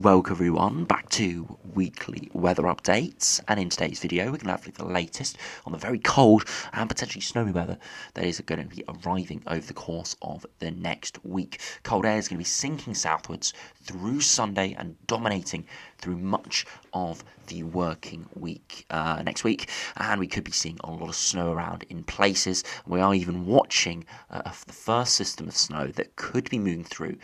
Welcome everyone back to weekly weather updates, and in today's video we're going to have the latest on the very cold and potentially snowy weather that is going to be arriving over the course of the next week. Cold air is going to be sinking southwards through Sunday and dominating through much of the working week next week, and we could be seeing a lot of snow around in places. We are even watching the first system of snow that could be moving through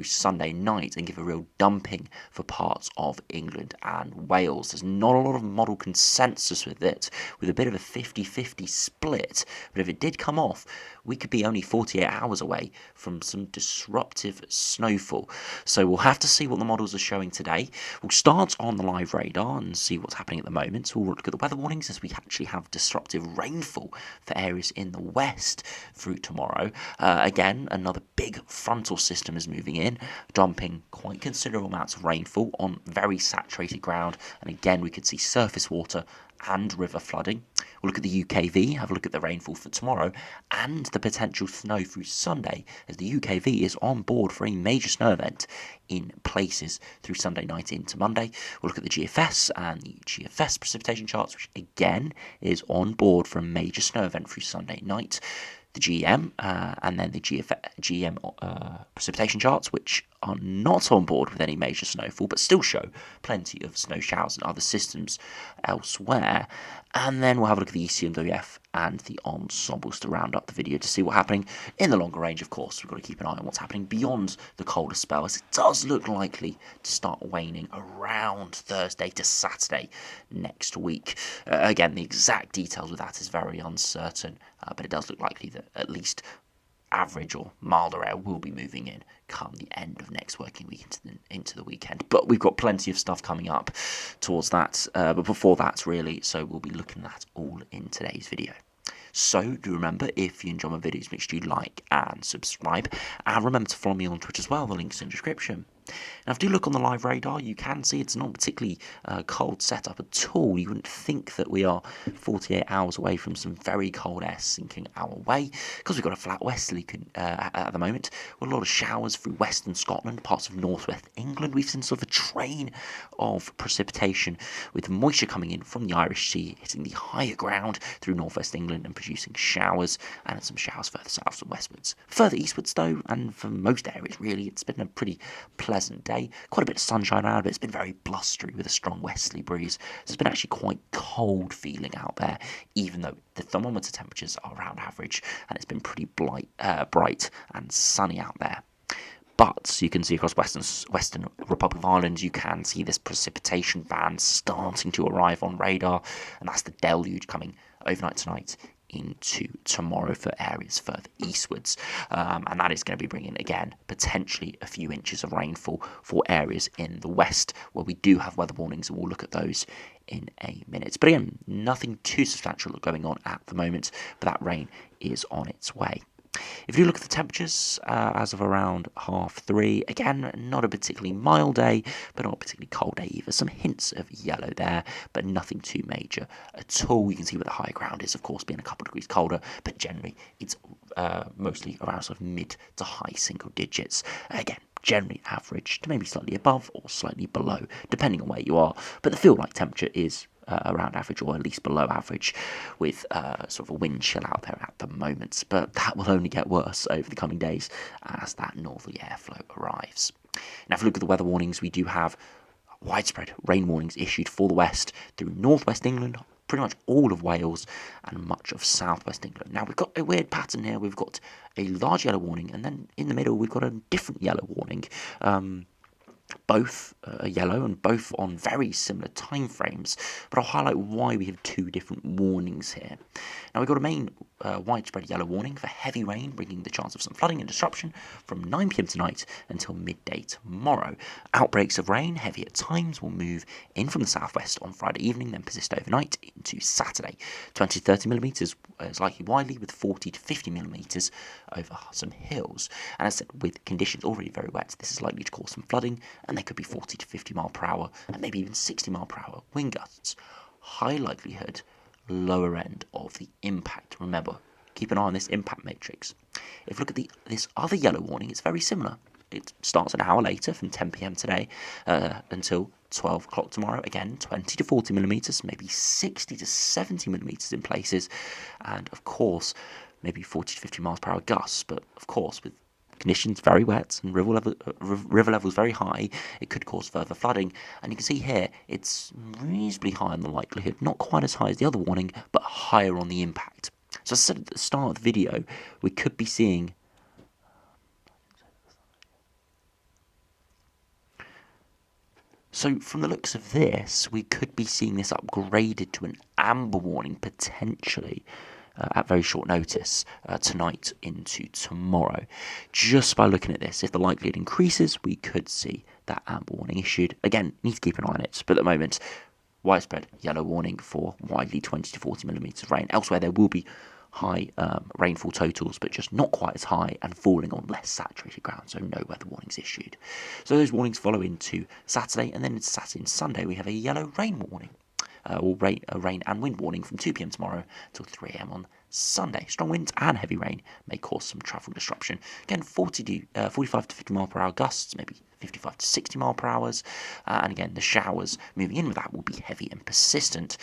Sunday night and give a real dumping for parts of England and Wales. There's not a lot of model consensus with it, with a bit of a 50-50 split, but if it did come off, we could be only 48 hours away from some disruptive snowfall. So we'll have to see what the models are showing today. We'll start on the live radar and see what's happening at the moment. So we'll look at the weather warnings as we actually have disruptive rainfall for areas in the west through tomorrow. Again, another big frontal system is moving in, dumping quite considerable amounts of rainfall on very saturated ground, and again we could see surface water and river flooding. We'll look at the UKV, have a look at the rainfall for tomorrow and the potential snow through Sunday, as the UKV is on board for a major snow event in places through Sunday night into Monday. We'll look at the GFS and the GFS precipitation charts, which again is on board for a major snow event through Sunday night. The GM and then the GM precipitation charts, which are not on board with any major snowfall, but still show plenty of snow showers and other systems elsewhere. And then we'll have a look at the ECMWF and the ensembles to round up the video to see what's happening in the longer range. Of course, we've got to keep an eye on what's happening beyond the colder spell, as it does look likely to start waning around Thursday to Saturday next week. Again, the exact details of that is very uncertain, but it does look likely that at least average or milder air will be moving in come the end of next working week into the weekend. But we've got plenty of stuff coming up towards that, but before that really, so we'll be looking at that all in today's video. So do remember, if you enjoy my videos, make sure you like and subscribe, and remember to follow me on Twitter as well, the link's in the description. Now, if you do look on the live radar, you can see it's not particularly cold setup at all. You wouldn't think that we are 48 hours away from some very cold air sinking our way, because we've got a flat westerly at the moment, with a lot of showers through western Scotland, parts of northwest England. We've seen sort of a train of precipitation with moisture coming in from the Irish Sea, hitting the higher ground through northwest England and producing showers, and some showers further south and westwards. Further eastwards though, and for most areas really, it's been a pretty pleasant day. Quite a bit of sunshine around, but it's been very blustery with a strong westerly breeze. So it's been actually quite cold feeling out there, even though the thermometer temperatures are around average, and it's been pretty bright and sunny out there. But you can see across Western Republic of Ireland, you can see this precipitation band starting to arrive on radar, and that's the deluge coming overnight tonight into tomorrow for areas further eastwards, and that is going to be bringing again potentially a few inches of rainfall for areas in the west where we do have weather warnings, and we'll look at those in a minute. But again, nothing too substantial going on at the moment, but that rain is on its way. If you look at the temperatures as of around 3:30, again, not a particularly mild day, but not a particularly cold day either. Some hints of yellow there, but nothing too major at all. You can see where the high ground is, of course, being a couple of degrees colder, but generally it's mostly around sort of mid to high single digits. Again, generally average to maybe slightly above or slightly below, depending on where you are, but the feel-like temperature is around average or at least below average, with sort of a wind chill out there at the moment, but that will only get worse over the coming days as that northerly airflow arrives. Now, if we look at the weather warnings, we do have widespread rain warnings issued for the west through northwest England, pretty much all of Wales and much of southwest England. Now, we've got a weird pattern here. We've got a large yellow warning, and then in the middle we've got a different yellow warning. Both are yellow and both on very similar time frames, but I'll highlight why we have two different warnings here. Now, we've got a main widespread yellow warning for heavy rain, bringing the chance of some flooding and disruption from 9 p.m. tonight until midday tomorrow. Outbreaks of rain, heavy at times, will move in from the southwest on Friday evening, then persist overnight into Saturday. 20 to 30 millimetres is likely widely, with 40 to 50 millimetres over some hills. And as I said, with conditions already very wet, this is likely to cause some flooding, and there could be 40 to 50 mile per hour and maybe even 60 mile per hour wind gusts. High likelihood, lower end of the impact. Remember, keep an eye on this impact matrix. If you look at this other yellow warning, it's very similar. It starts an hour later from 10 p.m. today until 12 o'clock tomorrow. Again, 20 to 40 millimetres, maybe 60 to 70 millimetres in places, and of course, maybe 40 to 50 miles per hour gusts. But of course, with conditions very wet and river levels very high, it could cause further flooding. And you can see here, it's reasonably high on the likelihood, not quite as high as the other warning, but higher on the impact. So as I said at the start of the video, we could be seeing So from the looks of this, we could be seeing this upgraded to an amber warning potentially at very short notice tonight into tomorrow. Just by looking at this, if the likelihood increases, we could see that amber warning issued. Again, need to keep an eye on it, but at the moment, widespread yellow warning for widely 20 to 40 millimetres of rain. Elsewhere, there will be high rainfall totals, but just not quite as high and falling on less saturated ground, so no weather warnings issued. So those warnings follow into Saturday, and then into Saturday and Sunday we have a yellow rain warning, or rain and wind warning from 2 p.m. tomorrow till 3 a.m. on Sunday. Strong winds and heavy rain may cause some travel disruption. Again, 45 to 50 mile per hour gusts, maybe 55 to 60 mile per hour. And again, the showers moving in with that will be heavy and persistent.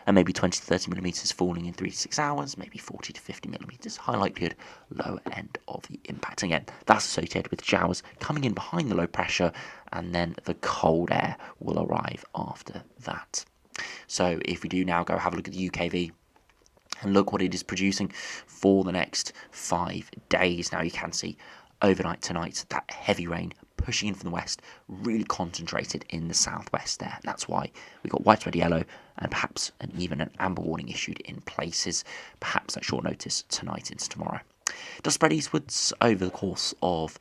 And maybe 20 to 30 millimetres falling in 3 to 6 hours, maybe 40 to 50 millimetres. High likelihood, low end of the impact. And again, that's associated with showers coming in behind the low pressure, and then the cold air will arrive after that. So if we do now go have a look at the UKV, and look what it is producing for the next 5 days. Now you can see overnight tonight that heavy rain pushing in from the west, really concentrated in the southwest there. And that's why we got widespread yellow and perhaps even an amber warning issued in places, perhaps at short notice tonight into tomorrow. Does spread eastwards over the course of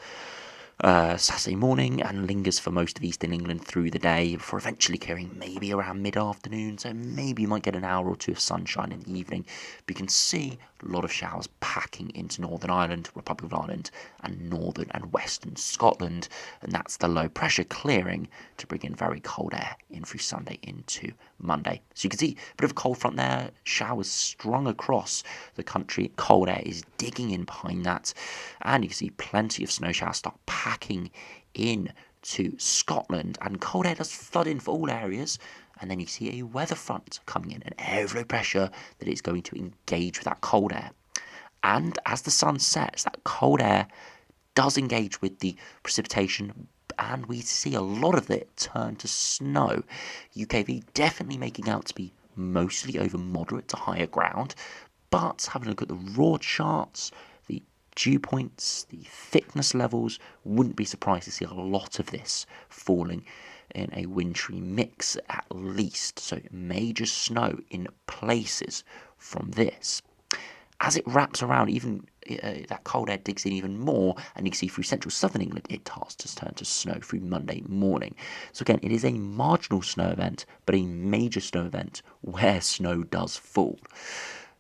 Saturday morning and lingers for most of eastern England through the day before eventually clearing maybe around mid-afternoon, so maybe you might get an hour or two of sunshine in the evening. But you can see a lot of showers packing into Northern Ireland, Republic of Ireland, and northern and western Scotland, and that's the low pressure clearing to bring in very cold air in through Sunday into Monday. So you can see a bit of a cold front there, showers strung across the country, cold air is digging in behind that, and you can see plenty of snow showers start packing in to Scotland, and cold air does flood in for all areas. And then you see a weather front coming in, an area of low pressure that is going to engage with that cold air. And as the sun sets, that cold air does engage with the precipitation, and we see a lot of it turn to snow. UKV definitely making out to be mostly over moderate to higher ground, but having a look at the raw charts, the dew points, the thickness levels, wouldn't be surprised to see a lot of this falling in a wintry mix at least. So major snow in places from this. As it wraps around, even that cold air digs in even more, and you can see through central southern England it starts to turn to snow through Monday morning. So again, it is a marginal snow event, but a major snow event where snow does fall.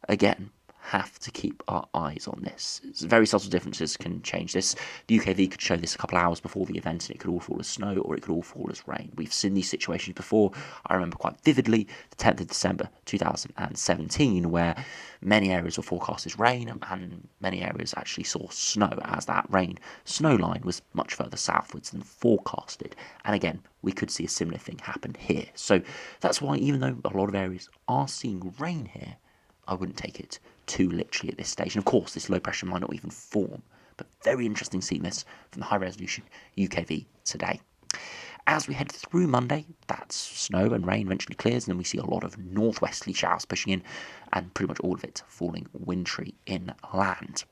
Again, have to keep our eyes on this. Very subtle differences can change this. The UKV could show this a couple of hours before the event and it could all fall as snow, or it could all fall as rain. We've seen these situations before. I remember quite vividly the 10th of December 2017, where many areas were forecast as rain and many areas actually saw snow, as that snow line was much further southwards than forecasted. And again, we could see a similar thing happen here. So that's why, even though a lot of areas are seeing rain here, I wouldn't take it too literally at this stage. And of course, this low pressure might not even form, but very interesting seeing this from the high resolution UKV today. As we head through Monday, that snow and rain eventually clears, and then we see a lot of northwesterly showers pushing in, and pretty much all of it falling wintry inland.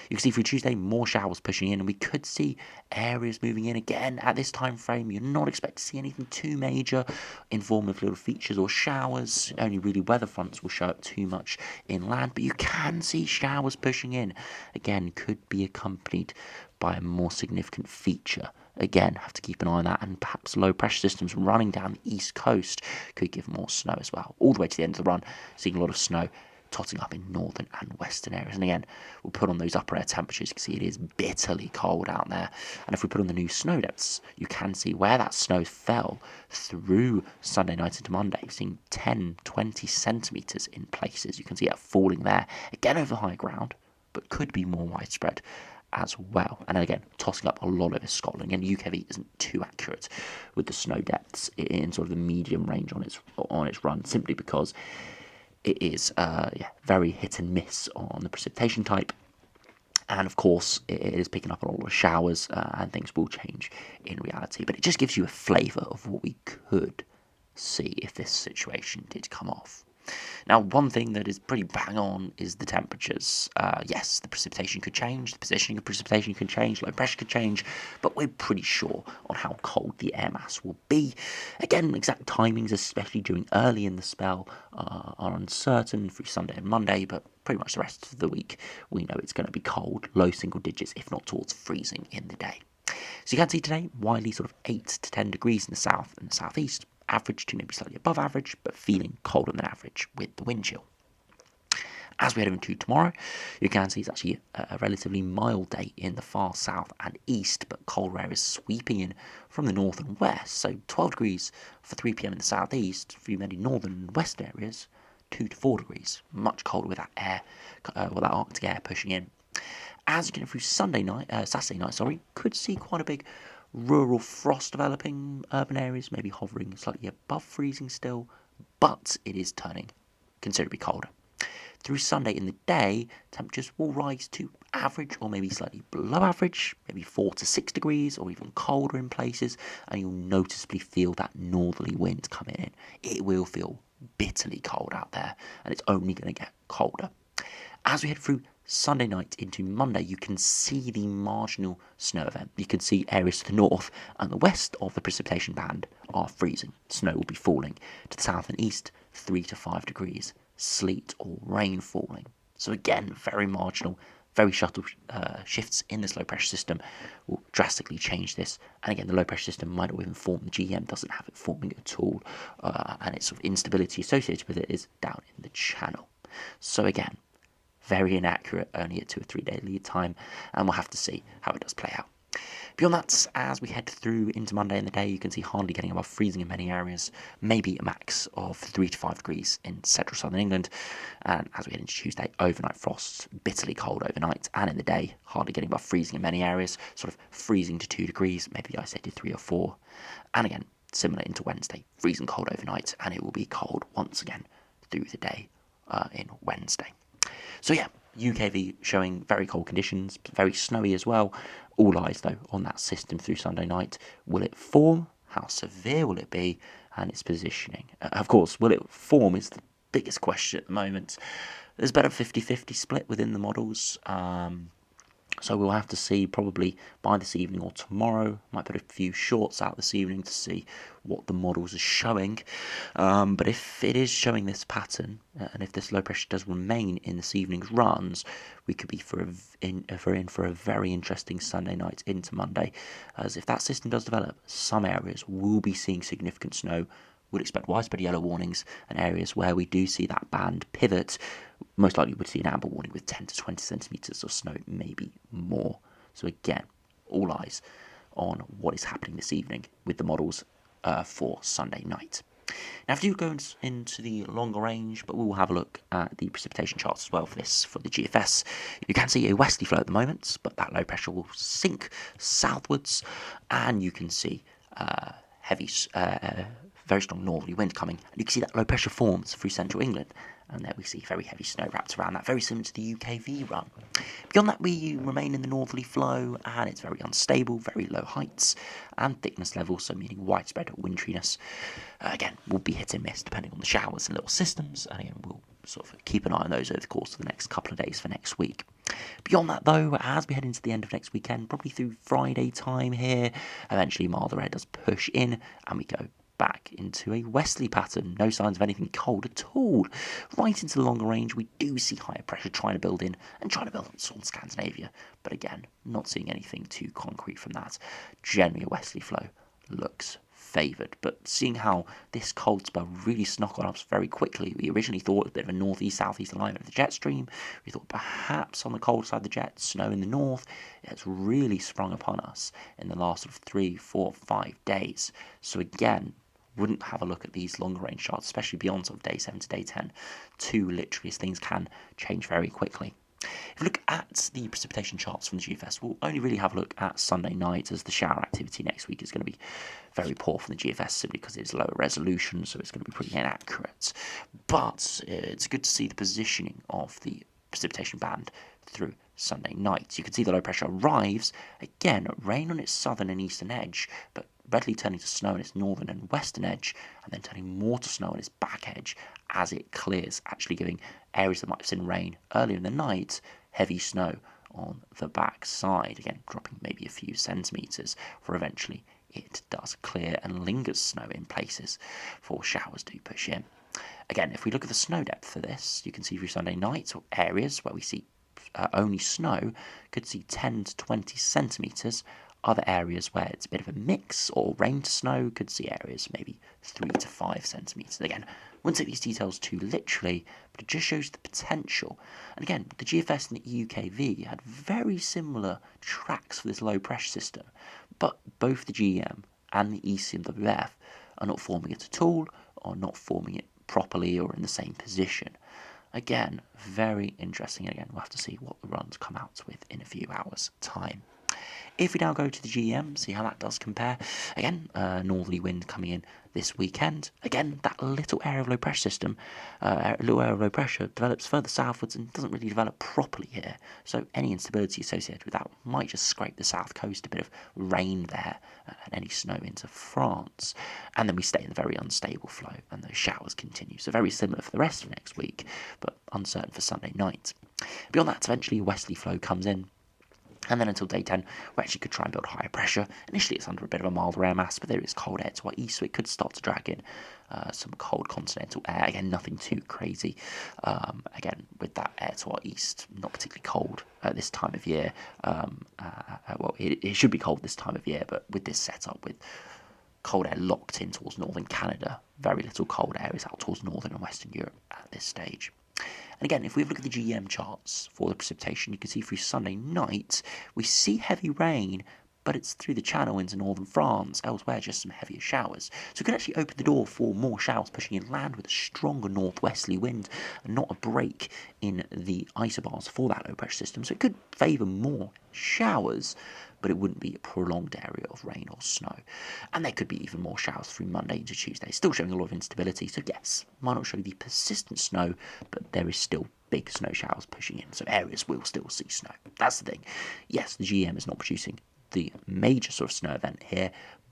You can see through Tuesday more showers pushing in, and we could see areas moving in again at this time frame. You're not expect to see anything too major in form of little features or showers. Only really weather fronts will show up too much inland, but you can see showers pushing in. Again, could be accompanied by a more significant feature. Again, have to keep an eye on that, and perhaps low pressure systems running down the east coast could give more snow as well. All the way to the end of the run, seeing a lot of snow totting up in northern and western areas. And again, we'll put on those upper air temperatures. You can see it is bitterly cold out there. And if we put on the new snow depths, you can see where that snow fell through Sunday night into Monday. You're seeing 10, 20 centimetres in places. You can see it falling there, again over high ground, but could be more widespread as well. And again, tossing up a lot over Scotland. And UKV isn't too accurate with the snow depths in sort of the medium range on its run, simply because it is very hit and miss on the precipitation type. And of course, it is picking up on all the showers, and things will change in reality. But it just gives you a flavour of what we could see if this situation did come off. Now, one thing that is pretty bang on is the temperatures. Yes, the precipitation could change, the positioning of precipitation could change, low pressure could change, but we're pretty sure on how cold the air mass will be. Again, exact timings, especially during early in the spell, are uncertain through Sunday and Monday, but pretty much the rest of the week we know it's going to be cold, low single digits, if not towards freezing in the day. So you can see today, widely sort of 8 to 10 degrees in the south and the southeast, average to maybe slightly above average, but feeling colder than average with the wind chill. As we head into tomorrow, you can see it's actually a relatively mild day in the far south and east, but colder air is sweeping in from the north and west. So 12 degrees for 3 p.m. in the southeast, for many northern and west areas, 2 to 4 degrees, much colder with that air, with that Arctic air pushing in. As you get through Saturday night, could see quite a big rural frost developing, urban areas maybe hovering slightly above freezing still, but it is turning considerably colder. Through Sunday in the day, temperatures will rise to average or maybe slightly below average, maybe 4 to 6 degrees or even colder in places, and you'll noticeably feel that northerly wind coming in. It will feel bitterly cold out there, and it's only going to get colder. As we head through Sunday night into Monday, you can see the marginal snow event. You can see areas to the north and the west of the precipitation band are freezing. Snow will be falling. To the south and east, 3 to 5 degrees. Sleet or rain falling. So again, very marginal, very subtle shifts in this low pressure system will drastically change this. And again, the low pressure system might not even form. The GM doesn't have it forming at all, and its sort of instability associated with it is down in the channel. So again, very inaccurate, only at 2 or 3 day lead time, and we'll have to see how it does play out. Beyond that, as we head through into Monday in the day, you can see hardly getting above freezing in many areas, maybe a max of 3 to 5 degrees in central southern England. And as we head into Tuesday, overnight frosts, bitterly cold overnight, and in the day, hardly getting above freezing in many areas, sort of freezing to 2 degrees, maybe the isolated 3 or 4. And again, similar into Wednesday, freezing cold overnight, and it will be cold once again through the day in Wednesday. So yeah, UKV showing very cold conditions, very snowy as well. All eyes though on that system through Sunday night. Will it form? How severe will it be? And its positioning. Of course, will it form is the biggest question at the moment. There's about a 50-50 split within the models. So we'll have to see probably by this evening or tomorrow. Might put a few shorts out this evening to see what the models are showing. But if it is showing this pattern, and if this low pressure does remain in this evening's runs, we could be in for a very interesting Sunday night into Monday. As if that system does develop, some areas will be seeing significant snow. Would expect widespread yellow warnings, and areas where we do see that band pivot, most likely would see an amber warning with 10 to 20 centimetres of snow, maybe more. So again, all eyes on what is happening this evening with the models for Sunday night. Now, if you go into the longer range, but we will have a look at the precipitation charts as well for the GFS. You can see a westerly flow at the moment, but that low pressure will sink southwards, and you can see heavy, very strong northerly wind coming, and you can see that low pressure forms through central England, and there we see very heavy snow wrapped around that, very similar to the UKV run. Beyond that, we remain in the northerly flow, and it's very unstable, very low heights and thickness levels, so meaning widespread wintriness. Again, will be hit and miss depending on the showers and little systems, and again, we'll sort of keep an eye on those over the course of the next couple of days for next week. Beyond that, though, as we head into the end of next weekend, probably through Friday time here, eventually milder air does push in, and we go back into a westerly pattern. No signs of anything cold at all. Right into the longer range, we do see higher pressure trying to build in and trying to build on Scandinavia. But again, not seeing anything too concrete from that. Generally, a westerly flow looks favoured. But seeing how this cold spell really snuck on us very quickly, we originally thought a bit of a northeast-southeast alignment of the jet stream. We thought perhaps on the cold side of the jet, snow in the north. It's really sprung upon us in the last sort of 3, 4, 5 days. So again, wouldn't have a look at these longer range charts, especially beyond sort of day 7 to day 10, too literally, as things can change very quickly. If we look at the precipitation charts from the GFS, we'll only really have a look at Sunday night, as the shower activity next week is going to be very poor from the GFS simply because it's lower resolution, so it's going to be pretty inaccurate. But it's good to see the positioning of the precipitation band through Sunday night. You can see the low pressure arrives, again, rain on its southern and eastern edge, but readily turning to snow on its northern and western edge, and then turning more to snow on its back edge as it clears, actually giving areas that might have seen rain earlier in the night heavy snow on the back side, again dropping maybe a few centimetres, for eventually it does clear and lingers snow in places before showers do push in. Again, if we look at the snow depth for this, you can see through Sunday night, or areas where we see only snow could see 10 to 20 centimetres. Other areas where it's a bit of a mix, or rain to snow, could see areas maybe 3 to 5 centimetres. Again, wouldn't take these details too literally, but it just shows the potential. And again, the GFS and the UKV had very similar tracks for this low pressure system, but both the GEM and the ECMWF are not forming it at all, or not forming it properly, or in the same position. Again, very interesting. Again, we'll have to see what the runs come out with in a few hours' time. If we now go to the GEM, see how that does compare. Again, northerly wind coming in this weekend. Again, that little area of low pressure system, little area of low pressure develops further southwards and doesn't really develop properly here. So any instability associated with that might just scrape the south coast, a bit of rain there, and any snow into France. And then we stay in the very unstable flow, and those showers continue. So very similar for the rest of next week, but uncertain for Sunday night. Beyond that, eventually a westerly flow comes in. And then until day 10, we actually could try and build higher pressure. Initially, it's under a bit of a milder air mass, but there is cold air to our east, so it could start to drag in some cold continental air. Again, nothing too crazy. Again, with that air to our east, not particularly cold at this time of year. Well, it should be cold this time of year, but with this setup, with cold air locked in towards northern Canada, very little cold air is out towards northern and western Europe at this stage. And again, if we look at the GEM charts for the precipitation, you can see through Sunday night, we see heavy rain, but it's through the channel into northern France. Elsewhere, just some heavier showers. So it could actually open the door for more showers pushing inland with a stronger northwesterly wind and not a break in the isobars for that low pressure system. So it could favour more showers, but it wouldn't be a prolonged area of rain or snow. And there could be even more showers through Monday into Tuesday, still showing a lot of instability. So yes, might not show the persistent snow, but there is still big snow showers pushing in. So areas will still see snow. That's the thing. Yes, the GEM is not producing the major sort of snow event here,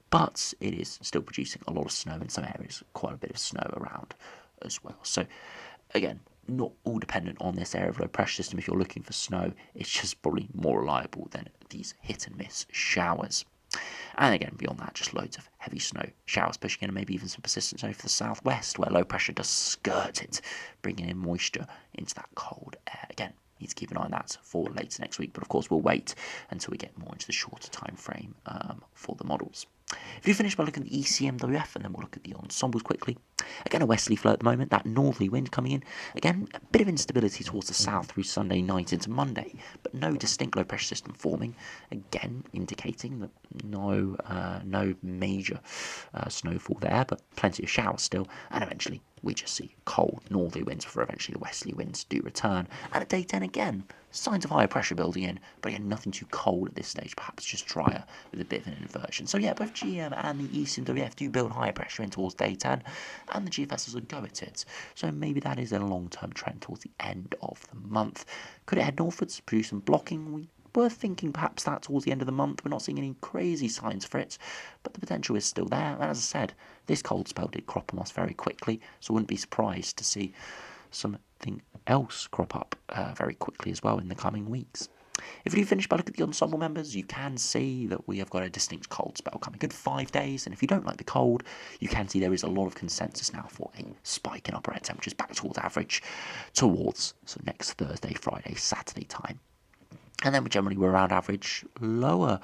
but it is still producing a lot of snow in some areas, quite a bit of snow around as well. So again, not all dependent on this area of low pressure system. If you're looking for snow, it's just probably more reliable than these hit and miss showers. And again, beyond that, just loads of heavy snow showers pushing in, and maybe even some persistence over the southwest, where low pressure does skirt it, bringing in moisture into that cold air. Again, need to keep an eye on that for later next week, but of course we'll wait until we get more into the shorter time frame for the models. If you finish by looking at the ECMWF, and then we'll look at the ensembles quickly. Again, a westerly flow at the moment, that northerly wind coming in. Again, a bit of instability towards the south through Sunday night into Monday, but no distinct low pressure system forming. Again, indicating that no major snowfall there, but plenty of showers still. And eventually, we just see cold northerly winds before eventually the westerly winds do return. And at day 10 again, signs of higher pressure building in, but again, nothing too cold at this stage, perhaps just drier with a bit of an inversion. So yeah, both GM and the ECMWF do build higher pressure in towards day 10, and the GFS does a go at it. So maybe that is a long-term trend towards the end of the month. Could it head northwards, produce some blocking? We were thinking perhaps that towards the end of the month. We're not seeing any crazy signs for it, but the potential is still there. And as I said, this cold spell did crop on us very quickly, so I wouldn't be surprised to see something else crop up very quickly as well in the coming weeks. If we do finish by looking at the ensemble members, you can see that we have got a distinct cold spell coming. Good 5 days, and if you don't like the cold, you can see there is a lot of consensus now for a spike in upper air temperatures back towards average towards next Thursday, Friday, Saturday time. And then we're around average, lower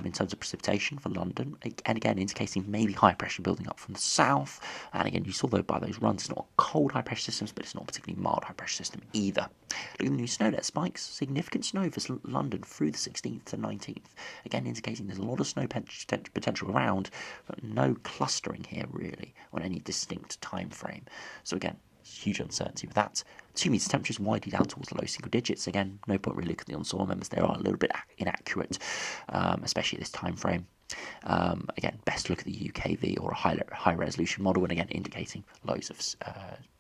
in terms of precipitation for London, and again indicating maybe high pressure building up from the south. And again, you saw though by those runs, it's not a cold high pressure system, but it's not a particularly mild high pressure system either. Looking at the new snow net spikes, significant snow for London through the 16th to 19th. Again, indicating there's a lot of snow potential around, but no clustering here really on any distinct time frame. So again, huge uncertainty with that. 2 metres temperatures widely down towards the low single digits. Again, no point really looking at the on-soil members. They are a little bit inaccurate, especially at this time frame. Again, best look at the UKV or a high resolution model, and again indicating lows of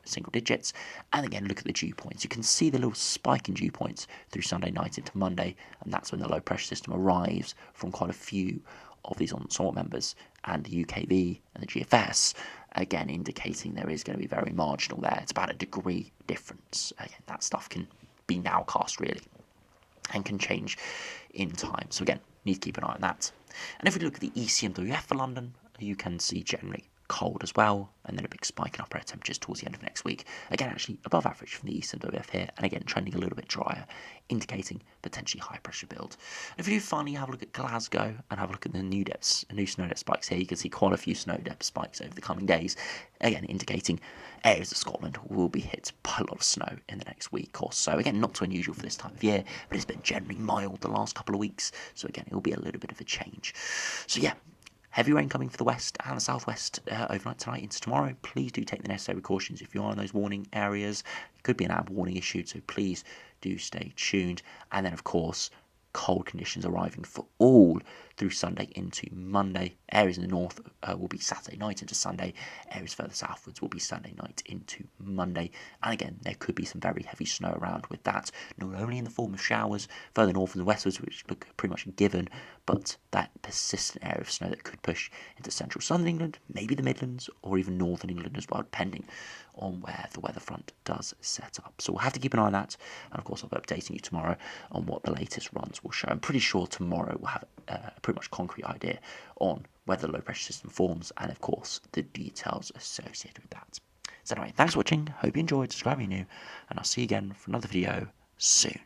single digits. And again, look at the dew points. You can see the little spike in dew points through Sunday night into Monday, and that's when the low pressure system arrives from quite a few of these on-soil members, and the UKV and the GFS, again indicating there is going to be very marginal there. It's about a degree difference. Again, that stuff can be nowcast really and can change in time. So again, need to keep an eye on that. And if we look at the ECMWF for London, you can see generally cold as well, and then a big spike in upper air temperatures towards the end of next week. Again, actually above average from the ECMWF here, and again trending a little bit drier, indicating potentially high pressure build. And if we do finally have a look at Glasgow and have a look at the new snow depth spikes here, you can see quite a few snow depth spikes over the coming days, again indicating areas of Scotland will be hit by a lot of snow in the next week or so. Again, not too unusual for this time of year, but it's been generally mild the last couple of weeks, so again it will be a little bit of a change. So yeah, heavy rain coming for the west and the southwest overnight tonight into tomorrow. Please do take the necessary precautions if you are in those warning areas. It could be an amber warning issued, so please do stay tuned. And then, of course, cold conditions arriving for all through Sunday into Monday. Areas in the north will be Saturday night into Sunday. Areas further southwards will be Sunday night into Monday. And again, there could be some very heavy snow around with that, not only in the form of showers further north and westwards, which look pretty much given, but that persistent area of snow that could push into central southern England, maybe the Midlands, or even northern England as well, depending on where the weather front does set up. So we'll have to keep an eye on that, and of course I'll be updating you tomorrow on what the latest runs will show. I'm pretty sure tomorrow we'll have a pretty much concrete idea on whether the low pressure system forms, and of course the details associated with that. So anyway, thanks for watching, hope you enjoyed, subscribe if you're new, and I'll see you again for another video soon.